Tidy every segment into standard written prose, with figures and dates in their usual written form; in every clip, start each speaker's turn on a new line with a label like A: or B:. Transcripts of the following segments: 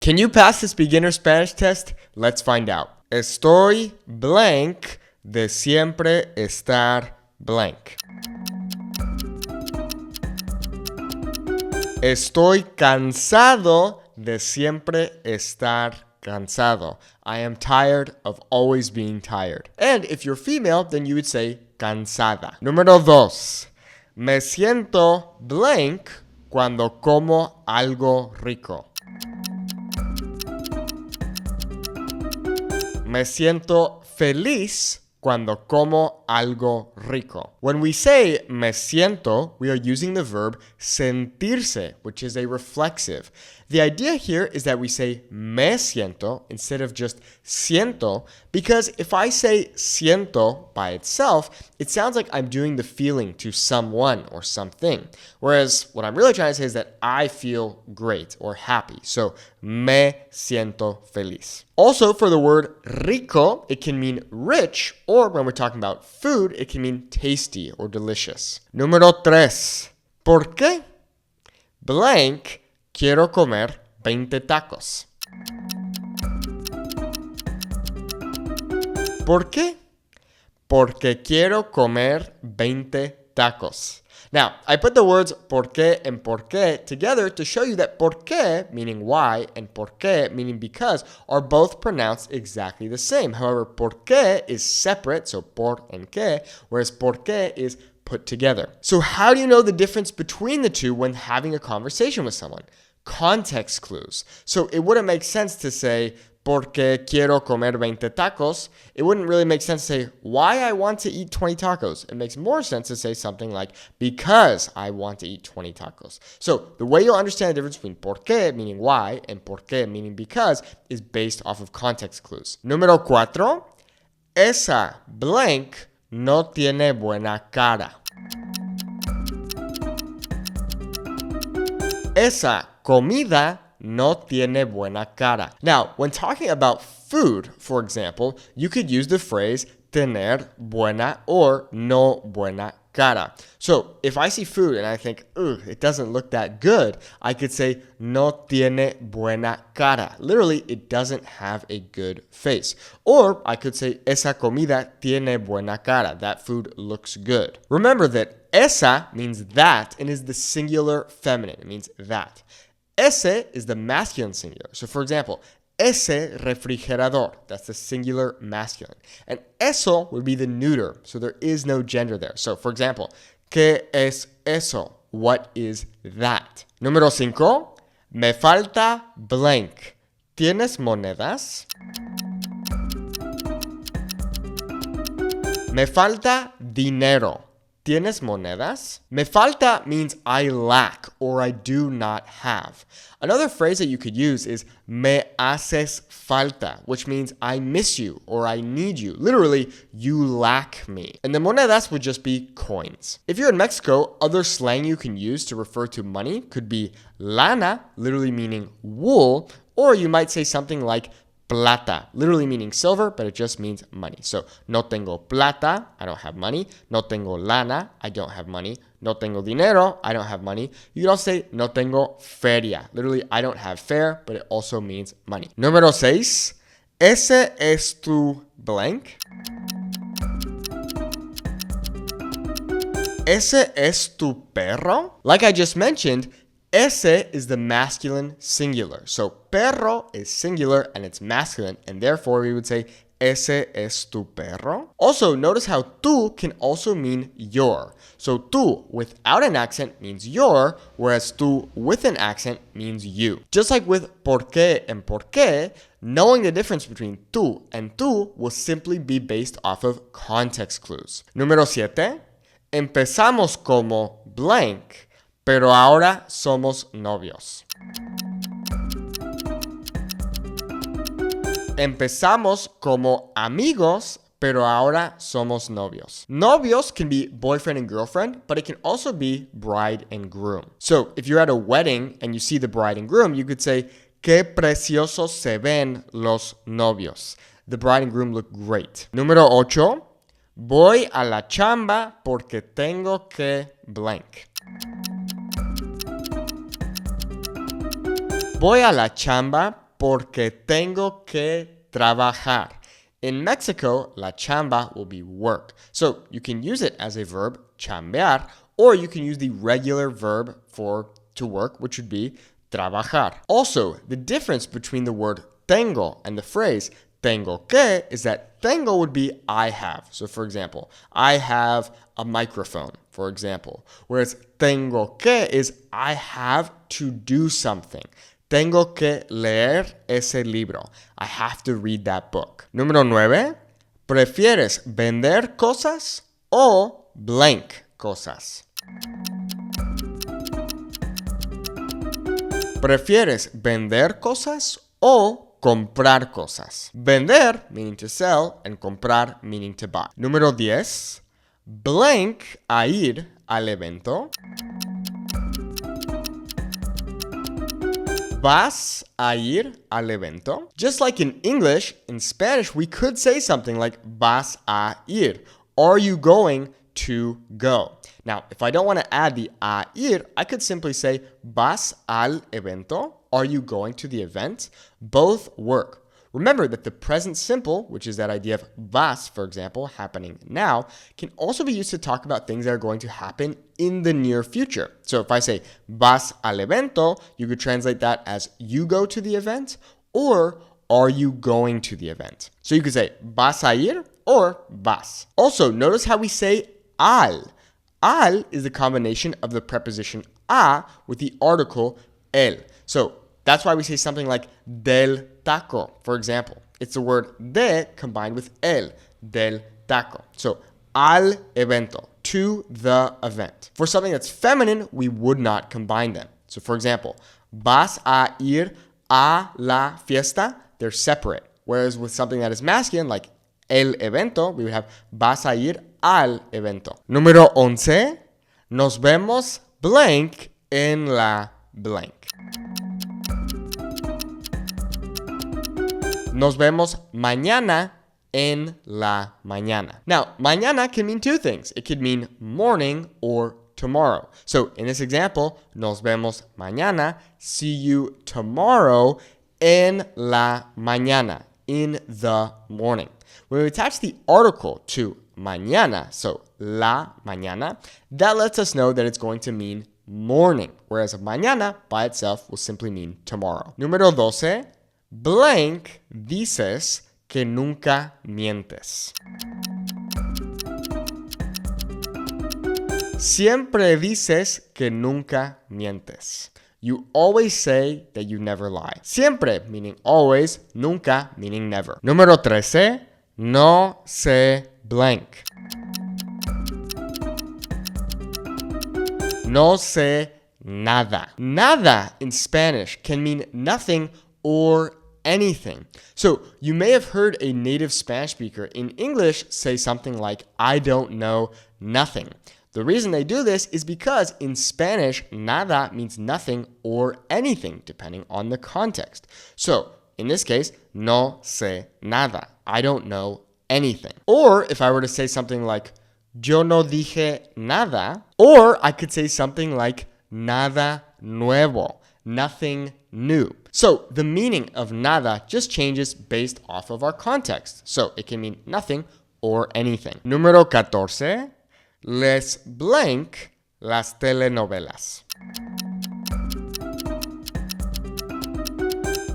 A: Can you pass this beginner Spanish test? Let's find out. Estoy blank de siempre estar blank. Estoy cansado de siempre estar cansado. I am tired of always being tired. And if you're female, then you would say cansada. Número 2. Me siento blank cuando como algo rico. Me siento feliz cuando como algo rico. When we say me siento, we are using the verb sentirse, which is a reflexive. The idea here is that we say me siento instead of just siento, because if I say siento by itself, it sounds like I'm doing the feeling to someone or something. Whereas what I'm really trying to say is that I feel great or happy. So, me siento feliz. Also, for the word rico, it can mean rich, or when we're talking about food, it can mean tasty or delicious. Número 3. ¿Por qué? Blank. Quiero comer 20 tacos. ¿Por qué? Porque quiero comer 20 tacos. Now, I put the words por qué and por qué together to show you that por qué, meaning why, and por qué, meaning because, are both pronounced exactly the same. However, por qué is separate, so por and qué, whereas por qué is put together. So how do you know the difference between the two when having a conversation with someone? Context clues. So it wouldn't make sense to say, porque quiero comer 20 tacos. It wouldn't really make sense to say, why I want to eat 20 tacos. It makes more sense to say something like, because I want to eat 20 tacos. So the way you'll understand the difference between por qué, meaning why, and por qué, meaning because, is based off of context clues. Número 4. Esa blank no tiene buena cara. Esa comida no tiene buena cara. Now, when talking about food, for example, you could use the phrase tener buena or no buena cara. So, if I see food and I think, ugh, it doesn't look that good, I could say no tiene buena cara. Literally, it doesn't have a good face. Or I could say esa comida tiene buena cara. That food looks good. Remember that esa means that and is the singular feminine. It means that. Ese is the masculine singular. So for example, ese refrigerador, that's the singular masculine. And eso would be the neuter, so there is no gender there. So for example, ¿qué es eso? What is that? Número 5, me falta blank. ¿Tienes monedas? Me falta dinero. ¿Tienes monedas? Me falta means I lack or I do not have. Another phrase that you could use is me haces falta, which means I miss you or I need you. Literally, you lack me. And the monedas would just be coins. If you're in Mexico, other slang you can use to refer to money could be lana, literally meaning wool, or you might say something like plata, literally meaning silver, but it just means money. So, no tengo plata, I don't have money. No tengo lana, I don't have money. No tengo dinero, I don't have money. You could also say, no tengo feria. Literally, I don't have fare, but it also means money. Número 6, ese es tu blank. Ese es tu perro. Like I just mentioned, ese is the masculine singular. So perro is singular and it's masculine, and therefore we would say ese es tu perro. Also, notice how tu can also mean your. So tu without an accent means your, whereas tu with an accent means you. Just like with por qué and por qué, knowing the difference between tu and tu will simply be based off of context clues. Número 7. Empezamos como blank, pero ahora somos novios. Empezamos como amigos, pero ahora somos novios. Novios can be boyfriend and girlfriend, but it can also be bride and groom. So if you're at a wedding and you see the bride and groom, you could say, qué preciosos se ven los novios. The bride and groom look great. Número 8. Voy a la chamba porque tengo que blank. Voy a la chamba porque tengo que trabajar. In Mexico, la chamba will be work. So you can use it as a verb, chambear, or you can use the regular verb to work, which would be trabajar. Also, the difference between the word tengo and the phrase tengo que is that tengo would be I have. So for example, I have a microphone, for example. Whereas tengo que is I have to do something. Tengo que leer ese libro. I have to read that book. Número 9. ¿Prefieres vender cosas o blank cosas? ¿Prefieres vender cosas o comprar cosas? Vender, meaning to sell, and comprar, meaning to buy. Número 10. Blank a ir al evento. ¿Vas a ir al evento? Just like in English, in Spanish, we could say something like vas a ir. Are you going to go? Now, if I don't want to add the a ir, I could simply say vas al evento. Are you going to the event? Both work. Remember that the present simple, which is that idea of vas, for example, happening now, can also be used to talk about things that are going to happen in the near future. So if I say vas al evento, you could translate that as you go to the event or are you going to the event? So you could say vas a ir or vas. Also, notice how we say al. Al is the combination of the preposition a with the article el. So that's why we say something like del taco, for example. It's the word de combined with el, del taco. So, al evento, to the event. For something that's feminine, we would not combine them. So, for example, vas a ir a la fiesta, they're separate. Whereas with something that is masculine, like el evento, we would have vas a ir al evento. Número 11, nos vemos blank en la blank. Nos vemos mañana en la mañana. Now, mañana can mean two things. It could mean morning or tomorrow. So in this example, nos vemos mañana, see you tomorrow en la mañana, in the morning. When we attach the article to mañana, so la mañana, that lets us know that it's going to mean morning, whereas mañana by itself will simply mean tomorrow. Número 12. Blank dices que nunca mientes. Siempre dices que nunca mientes. You always say that you never lie. Siempre, meaning always, nunca, meaning never. Número 13, no sé blank. No sé nada. Nada in Spanish can mean nothing or anything. So you may have heard a native Spanish speaker in English say something like, I don't know nothing. The reason they do this is because in Spanish, nada means nothing or anything, depending on the context. So in this case, no sé nada. I don't know anything. Or if I were to say something like, yo no dije nada, or I could say something like, nada nuevo, nothing new. So the meaning of nada just changes based off of our context. So it can mean nothing or anything. Número 14, les blank las telenovelas.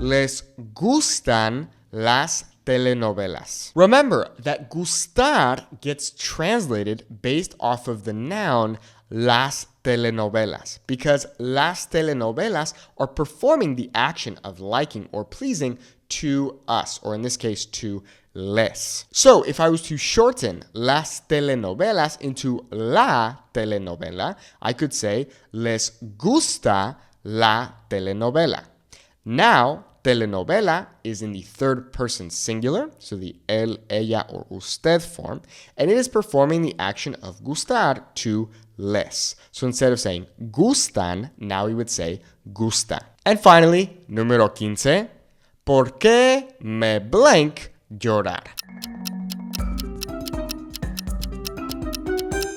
A: Les gustan las telenovelas. Remember that gustar gets translated based off of the noun las telenovelas, because las telenovelas are performing the action of liking or pleasing to us, or in this case, to les. So if I was to shorten las telenovelas into la telenovela, I could say les gusta la telenovela. Now, telenovela is in the third person singular, so the él, ella, or usted form, and it is performing the action of gustar to les. So instead of saying gustan, now we would say gusta. And finally, número 15, ¿por qué me blank llorar?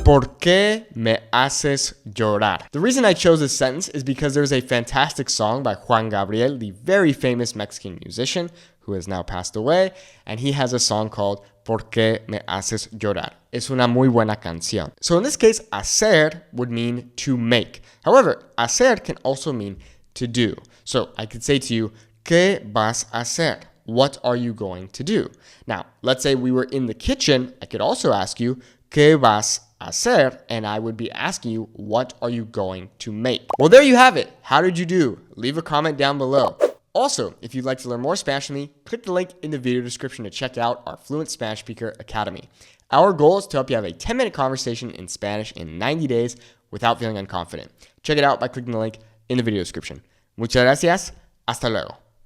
A: ¿Por qué me haces llorar? The reason I chose this sentence is because there's a fantastic song by Juan Gabriel, the very famous Mexican musician who has now passed away, and he has a song called ¿Por qué me haces llorar? Es una muy buena canción. So in this case, hacer would mean to make. However, hacer can also mean to do. So I could say to you, ¿Qué vas a hacer? What are you going to do? Now, let's say we were in the kitchen. I could also ask you, ¿Qué vas a hacer? And I would be asking you, what are you going to make? Well, there you have it. How did you do? Leave a comment down below. Also, if you'd like to learn more Spanish from me, click the link in the video description to check out our Fluent Spanish Speaker Academy. Our goal is to help you have a 10-minute conversation in Spanish in 90 days without feeling unconfident. Check it out by clicking the link in the video description. Muchas gracias. Hasta luego.